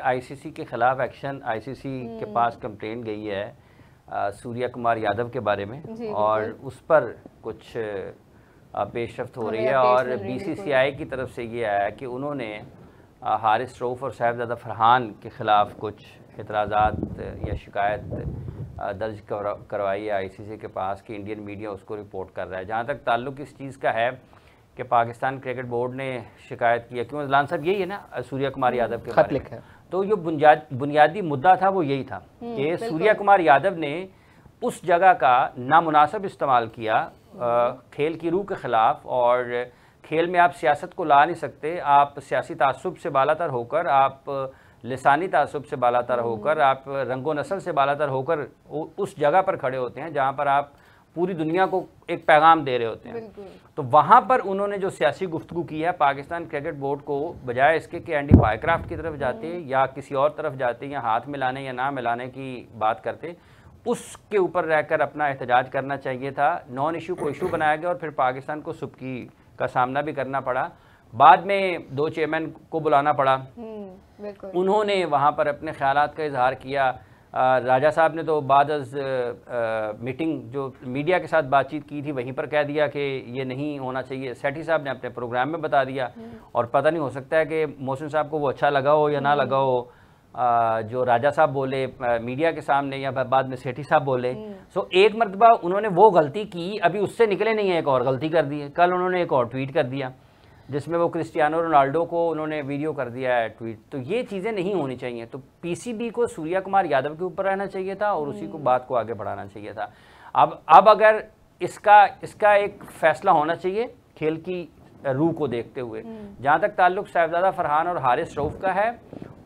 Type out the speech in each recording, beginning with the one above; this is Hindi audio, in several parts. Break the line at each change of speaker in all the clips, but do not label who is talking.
आईसीसी के खिलाफ एक्शन, आईसीसी के पास कंप्लेंट गई है सूर्या कुमार यादव के बारे में और उस पर कुछ पेशरफ्त हो रही है और बीसीसीआई की तरफ से ये आया कि उन्होंने हारिस रऊफ और साहिबजादा फरहान के ख़िलाफ़ कुछ एतराज़ात या शिकायत दर्ज करवाई है आईसीसी के पास कि इंडियन मीडिया उसको रिपोर्ट कर रहा है। जहाँ तक ताल्लुक़ इस चीज़ का है कि पाकिस्तान क्रिकेट बोर्ड ने शिकायत की है, क्यों अजलान साहब यही है ना सूर्या कुमार यादव के बारे में, तो जो बुनियादी मुद्दा था वो यही था कि सूर्या कुमार यादव ने उस जगह का नामुनासिब इस्तेमाल किया खेल की रूह के ख़िलाफ़। और खेल में आप सियासत को ला नहीं सकते, आप सियासी तासुब से बालातर होकर, आप लिसानी तासुब से बालातर होकर, आप रंगो नस्ल से बालातर होकर उस जगह पर खड़े होते हैं जहाँ पर आप पूरी दुनिया को एक पैगाम दे रहे होते हैं। तो वहाँ पर उन्होंने जो सियासी गुफ्तगू की है पाकिस्तान क्रिकेट बोर्ड को, बजाय इसके कि एंडी बायक्राफ्ट की तरफ जाते या किसी और तरफ जाते या हाथ मिलाने या ना मिलाने की बात करते, उसके ऊपर रहकर अपना एहतजाज करना चाहिए था। नॉन इशू को इशू बनाया गया और फिर पाकिस्तान को सुबकी का सामना भी करना पड़ा। बाद में दो चेयरमैन को बुलाना पड़ा, उन्होंने वहाँ पर अपने ख्यालात का इजहार किया। राजा साहब ने तो बाद मीटिंग जो मीडिया के साथ बातचीत की थी वहीं पर कह दिया कि ये नहीं होना चाहिए। सेठी साहब ने अपने प्रोग्राम में बता दिया और पता नहीं, हो सकता है कि मोहसिन साहब को वो अच्छा लगा हो या ना लगा हो जो राजा साहब बोले मीडिया के सामने या बाद में सेठी साहब बोले। सो एक मरतबा उन्होंने वो गलती की, अभी उससे निकले नहीं है, एक और गलती कर दी है। कल उन्होंने एक और ट्वीट कर दिया जिसमें वो क्रिस्टियानो रोनाल्डो को उन्होंने वीडियो कर दिया है ट्वीट। तो ये चीज़ें नहीं होनी चाहिए। तो पीसीबी को सूर्या कुमार यादव के ऊपर रहना चाहिए था और उसी को बात को आगे बढ़ाना चाहिए था। अब अगर इसका एक फैसला होना चाहिए खेल की रूह को देखते हुए। जहाँ तक ताल्लुक साहिबजादा फरहान और हारिस रऊफ का है,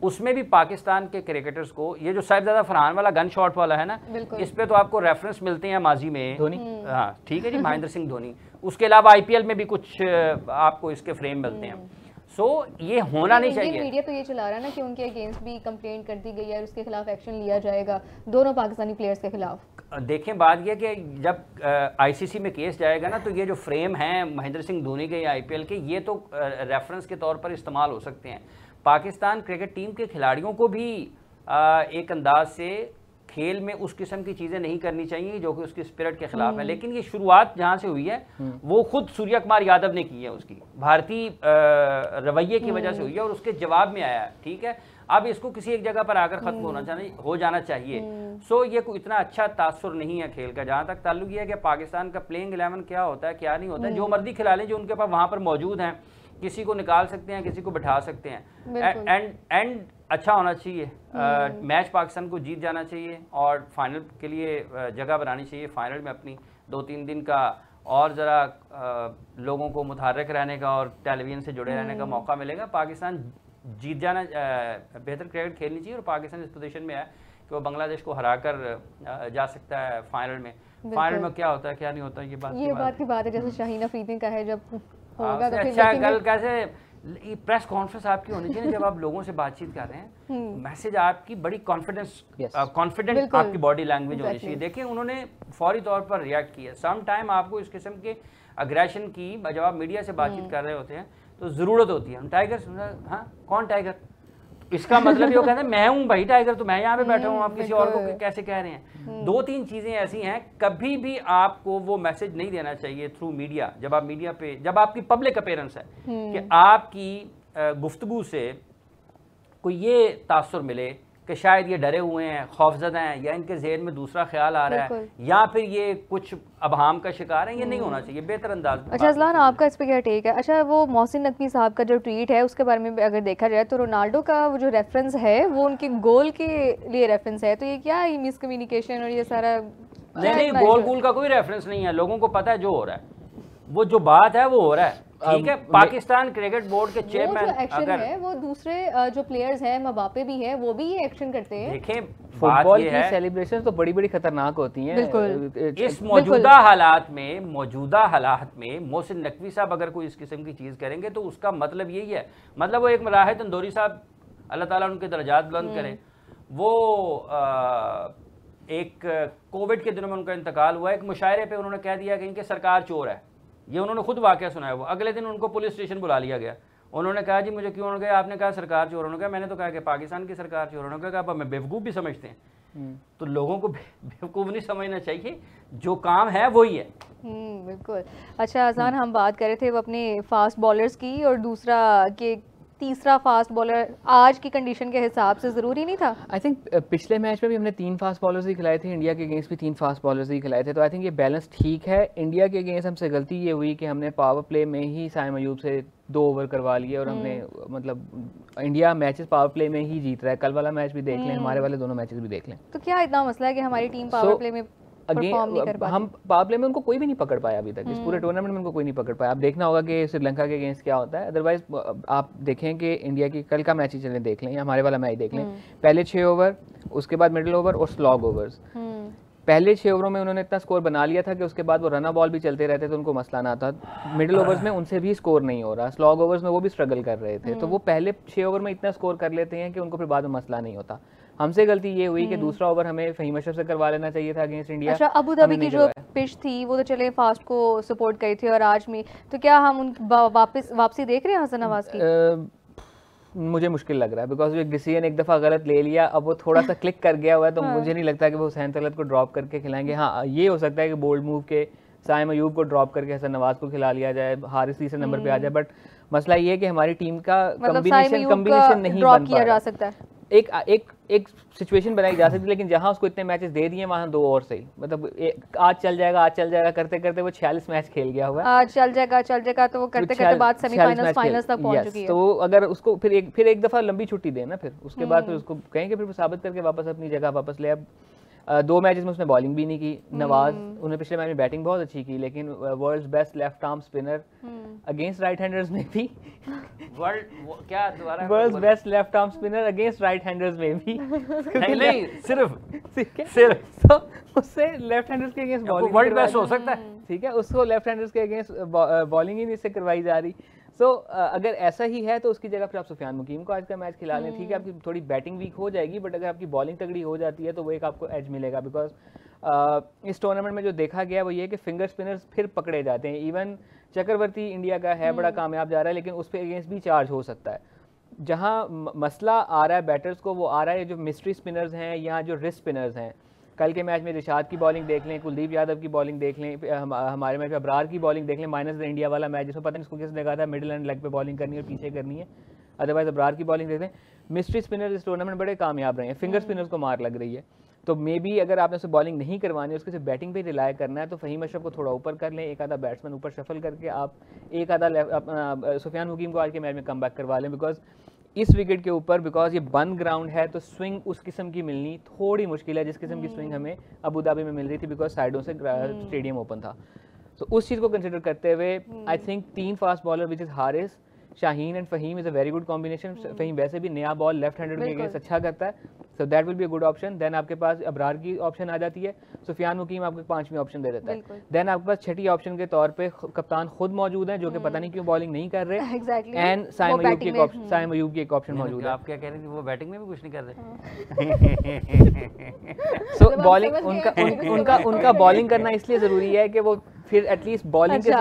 उसमें भी पाकिस्तान के क्रिकेटर्स को, ये जो साहिबजादा फरहान वाला गन शॉट वाला है ना, इस पे तो आपको रेफरेंस मिलते हैं माजी में धोनी, हाँ ठीक है जी, महेंद्र सिंह धोनी। उसके अलावा आईपीएल में भी कुछ आपको इसके फ्रेम मिलते हैं। सो ये होना नहीं चाहिए।
मीडिया तो ये चला रहा है ना कि उनके अगेंस्ट भी कंप्लेंट कर दी गई है और उसके खिलाफ एक्शन लिया जाएगा दोनों पाकिस्तानी प्लेयर्स के खिलाफ।
देखें बात यह कि जब आईसीसी में केस जाएगा ना, तो ये जो फ्रेम हैं महेंद्र सिंह धोनी के या आईपीएल के, ये तो रेफरेंस के तौर पर इस्तेमाल हो सकते हैं। पाकिस्तान क्रिकेट टीम के खिलाड़ियों को भी एक अंदाज से खेल में उस किस्म की चीज़ें नहीं करनी चाहिए जो कि उसकी स्पिरिट के खिलाफ है। लेकिन ये शुरुआत जहाँ से हुई है वो खुद सूर्या कुमार यादव ने की है, उसकी भारतीय रवैये की वजह से हुई है और उसके जवाब में आया है। ठीक है, अब इसको किसी एक जगह पर आकर ख़त्म हो जाना चाहिए। सो ये कोई इतना अच्छा तासुर नहीं है खेल का। जहाँ तक ताल्लुक ये है कि पाकिस्तान का प्लेइंग 11 क्या होता है क्या नहीं होता है, जो मर्जी खिला लें जो उनके पास वहाँ पर मौजूद हैं, किसी को निकाल सकते हैं, किसी को बैठा सकते हैं। एंड अच्छा होना चाहिए। मैच पाकिस्तान को जीत जाना चाहिए और फाइनल के लिए जगह बनानी चाहिए। फाइनल में अपनी 2-3 दिन का और ज़रा लोगों को मुतहर्रिक रहने का और टेलीविज़न से जुड़े रहने का मौका मिलेगा। पाकिस्तान जीत जाना, बेहतर क्रिकेट खेलनी चाहिए और पाकिस्तान इस पोजीशन में है कि वो बांग्लादेश को हरा कर जा सकता है फाइनल में। फाइनल में क्या होता है क्या नहीं होता, ये बात की बात
है। जैसे शाहीन अफरीदी का है, जब
होगा तो अच्छा कल कैसे प्रेस कॉन्फ्रेंस आपकी होनी चाहिए जब आप लोगों से बातचीत कर रहे हैं, मैसेज आपकी बड़ी कॉन्फिडेंट आपकी बॉडी लैंग्वेज होनी चाहिए। देखिए उन्होंने फौरी तौर पर रिएक्ट किया। सम टाइम आपको इस किस्म के अग्रेशन की, जब आप मीडिया से बातचीत कर रहे होते हैं तो ज़रूरत होती है। हम टाइगर, हाँ कौन टाइगर, इसका मतलब ये कहते हैं मैं हूँ भाई टाइगर, तो मैं यहाँ पे बैठा हूँ, आप किसी और को कैसे कह रहे हैं। 2-3 चीज़ें ऐसी हैं, कभी भी आपको वो मैसेज नहीं देना चाहिए थ्रू मीडिया। जब आप मीडिया पे, जब आपकी पब्लिक अपीयरेंस है कि आपकी गुफ्तगू से कोई ये तासुर मिले कि शायद ये डरे हुए हैं, खौफजदा हैं, या इनके ज़हन में दूसरा ख्याल आ रहा है, या फिर ये कुछ अबहाम का शिकार है, ये नहीं होना चाहिए। बेहतर अंदाज।
अच्छा अजलान, आपका इस पर क्या टेक है? अच्छा वो मोहसिन नकवी साहब का जो ट्वीट है उसके बारे में अगर देखा जाए तो रोनाल्डो का वो जो रेफरेंस है वो उनके गोल के लिए रेफरेंस है, तो ये क्या मिसकम्युनिकेशन और ये सारा?
नहीं, गोल का कोई रेफरेंस नहीं है। लोगों को पता है जो हो रहा है, वो जो बात है वो हो रहा है। ठीक है, पाकिस्तान क्रिकेट बोर्ड के चेयरमैन
अगर है, वो दूसरे जो प्लेयर्स हैं, मबापे भी है, वो भी ये एक्शन करते हैं।
देखें
फुटबॉल की सेलिब्रेशन तो बड़ी खतरनाक होती हैं।
बिल्कुल। इस मौजूदा हालात में मोहसिन नकवी साहब अगर कोई इस किस्म की चीज़ करेंगे तो उसका मतलब यही है, मतलब वो एक राहित तंदूरी साहब, अल्लाह ताला उनके दर्जात बुलंद करें, वो एक कोविड के दिनों में उनका इंतकाल हुआ, एक मुशायरे पे उन्होंने कह दिया कि इनके सरकार चोर है। ये उन्होंने खुद वाकया सुनाया। वो अगले दिन उनको पुलिस स्टेशन बुला लिया गया उन्होंने कहा जी मुझे क्यों, उन्होंने कहा आपने कहा सरकार चोर, उन्होंने कहा मैंने तो कहा कि पाकिस्तान की सरकार चोर, उन्होंने कहा अब हमें बेवकूफ़ भी समझते हैं। तो लोगों को बेवकूफ़ नहीं समझना चाहिए, जो काम है वही है।
बिल्कुल। अच्छा अज़ान, हम बात कर रहे थे वो अपने फास्ट बॉलर्स की, और दूसरा कि तीसरा फास्ट बॉलर आज की कंडीशन के हिसाब से ज़रूरी नहीं था।
आई थिंक पिछले मैच में भी हमने 3 फास्ट बॉलर्स ही खिलाए थे, इंडिया के अगेंस्ट भी 3 फास्ट बॉलर्स ही खिलाए थे, तो आई थिंक ये बैलेंस ठीक है। इंडिया के अगेंस्ट हमसे गलती ये हुई कि हमने पावर प्ले में ही साइम अयूब से 2 ओवर करवा लिए, और हमने मतलब इंडिया मैचेस पावर प्ले में ही जीत रहा है। कल वाला मैच भी देख लें, हमारे वाले दोनों मैचेस भी देख लें।
तो क्या इतना मसला है कि हमारी टीम पावर प्ले में
हम पावर प्ले में उनको कोई भी नहीं पकड़ पाया अभी तक, इस पूरे टूर्नामेंट में उनको कोई नहीं पकड़ पाया। आप देखना होगा कि श्रीलंका के अगेंस्ट क्या होता है। अदरवाइज आप देखें कि इंडिया की कल का मैच ही चलें देख लें, या हमारे वाला मैच देख लें, पहले 6 ओवर, उसके बाद मिडिल ओवर और स्लॉग ओवर्स। पहले 6 ओवरों में उन्होंने इतना स्कोर बना लिया था कि उसके बाद वो रन बॉल भी चलते रहते तो उनको मसला ना था। मिडिल ओवर्स में उनसे भी स्कोर नहीं हो रहा, स्लॉग ओवर्स में वो भी स्ट्रगल कर रहे थे, तो वो पहले 6 ओवर में इतना स्कोर कर लेते हैं कि उनको फिर बाद में मसला नहीं होता। हमसे गलती ये हुई कि दूसरा ओवर हमें फहीम अशरफ से करवा लेना चाहिए था अगेंस्ट इंडिया।
अच्छा, अबू धाबी की जो पिच थी वो तो चले फास्ट को सपोर्ट करी थी, और आज में तो क्या हम उन वापसी देख रहे हैं हसन नवाज की?
मुझे मुश्किल लग रहा है, बिकॉज वो डिसीजन एक दफ़ा गलत ले लिया, अब वो थोड़ा सा क्लिक कर गया हुआ है, तो मुझे नहीं लगता कि वो हुसैन तलत को ड्रॉप करके खिलाएंगे। हाँ, ये हो सकता है कि बोल्ड मूव के साइम अयूब को ड्रॉप करके हसन नवाज को खिला लिया जाए, हारिस तीसरे नंबर पे आ जाए, बट मसला ये है कि हमारी टीम का कॉम्बिनेशन नहीं बन
किया जा सकता है।
एक सिचुएशन बनाई जा सकती है, लेकिन जहां उसको इतने मैचेस दे दिए वहां 2 और सही, मतलब आज चल जाएगा करते करते वो 46 मैच खेल गया हुआ है।
आज चल जाएगा तो वो करते करते बाद सेमीफाइनल्स फाइनल्स तक पहुंच चुकी है।
तो अगर उसको फिर एक दफा लंबी छुट्टी देना, फिर उसके बाद फिर उसको कहेंगे फिर साबित करके वापस अपनी जगह वापस ले। अब 2 मैचेस में उसने बॉलिंग भी नहीं की। नवाज, उन्होंने पिछले मैच में बैटिंग बहुत अच्छी की, लेकिन world's best left arm spinner against right handers में भी world's best left arm spinner against right handers में भी
नहीं
सिर्फ तो उससे लेफ्ट हैंडर्स के अगेंस्ट बॉलिंग
वर्ल्ड बेस्ट हो सकता है,
ठीक है, उसको लेफ्ट हैंडर्स के अगेंस्ट बॉलिंग ही नहीं से करवाई जा रही। सो अगर ऐसा ही है तो उसकी जगह फिर आप सुफियान मुकीम को आज का मैच खिला लें, ठीक है, आपकी थोड़ी बैटिंग वीक हो जाएगी, बट अगर आपकी बॉलिंग तगड़ी हो जाती है तो वो एक आपको एज मिलेगा। बिकॉज इस टूर्नामेंट में जो देखा गया वो ये कि फिंगर स्पिनर्स फिर पकड़े जाते हैं। इवन चक्रवर्ती इंडिया का है, बड़ा कामयाब जा रहा है, लेकिन उस पर अगेंस्ट भी चार्ज हो सकता है। जहाँ मसला आ रहा है बैटर्स को, वो आ रहा है जो मिस्ट्री स्पिनर्स हैं या जो रिस्ट स्पिनर्स हैं। कल के मैच में रिशाद की बॉलिंग देख लें, कुलदीप यादव की बॉलिंग देख लें, हमारे मैच में अबरार की बॉलिंग देख लें, माइनस द इंडिया वाला मैच जिसमें पता नहीं इसको किसने कहा था मिडिल एंड लेग पे बॉलिंग करनी है और पीछे करनी है, अदरवाइज अबरार की बॉलिंग देख लें। मिस्ट्री स्पिनर्स इस टूर्नामेंट में बड़े कामयाब रहे हैं, फिंगर स्पिनर्स को मार लग रही है। तो मे बी अगर आपने उसे बॉलिंग नहीं करवानी है, उसके सिर्फ बैटिंग पे रिलाय करना है, तो फहीम अशरफ को थोड़ा ऊपर कर लें, एक आधा बैट्समैन ऊपर शफल करके आप एक आधा सुफियान मुकीम को आज के मैच में कम बैक करवा लें। बिकॉज इस विकेट के ऊपर, बिकॉज ये बंद ग्राउंड है, तो स्विंग उस किस्म की मिलनी थोड़ी मुश्किल है जिस किस्म की स्विंग हमें अबू धाबी में मिल रही थी, बिकॉज साइडों से स्टेडियम ओपन था। तो उस चीज़ को कंसिडर करते हुए I think 3 fast bowler which is Haris, Shaheen and Fahim is a very good combination. Fahim वैसे भी नया बॉल लेफ्ट हैंडेड के अगेंस्ट अच्छा करता है, so that will be a good option. Then आपके पास अबरार की ऑप्शन आ जाती है, सुफियान मुकीम आपको 5वीं ऑप्शन दे देता है। देन आपके पास 6ठी ऑप्शन के तौर पे कप्तान खुद मौजूद है, जो कि पता नहीं क्यों बॉलिंग नहीं कर रहे, एंड साइम अयूब की एक ऑप्शन मौजूद है।
आप क्या कह रहे थे, वो बैटिंग में भी कुछ नहीं कर
रहे। सो बॉलिंग उनका बॉलिंग करना इसलिए जरूरी है कि वो फिर एटलीस्ट बॉलिंग के